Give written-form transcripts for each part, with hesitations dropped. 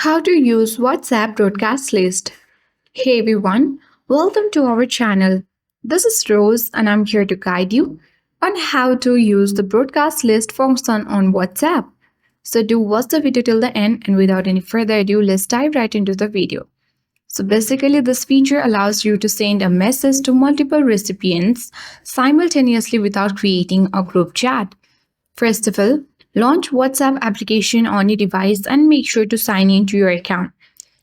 How to use WhatsApp broadcast list. Hey everyone, welcome to our channel. This is Rose and I'm here to guide you on how to use the broadcast list function on WhatsApp. So do watch the video till the end, and without any further ado, let's dive right into the video. So basically, this feature allows you to send a message to multiple recipients simultaneously without creating a group chat. First of all, launch WhatsApp application on your device and make sure to sign into your account.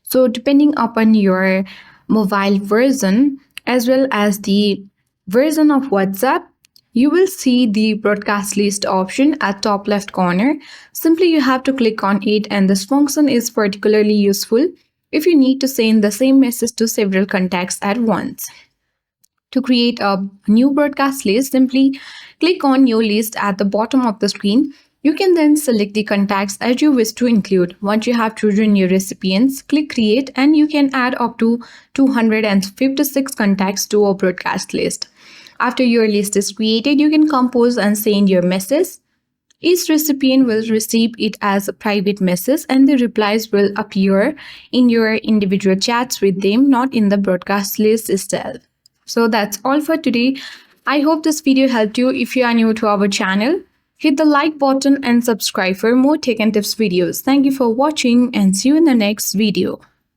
So depending upon your mobile version as well as the version of WhatsApp, you will see the broadcast list option at top left corner. Simply you have to click on it, and this function is particularly useful if you need to send the same message to several contacts at once. To create a new broadcast list, simply click on New List at the bottom of the screen. You can then select the contacts as you wish to include. Once you have chosen your recipients, click Create and you can add up to 256 contacts to a broadcast list. After your list is created, you can compose and send your message. Each recipient will receive it as a private message, and the replies will appear in your individual chats with them, not in the broadcast list itself. So that's all for today. I hope this video helped you. If you are new to our channel, hit the like button and subscribe for more tech and tips videos. Thank you for watching and see you in the next video.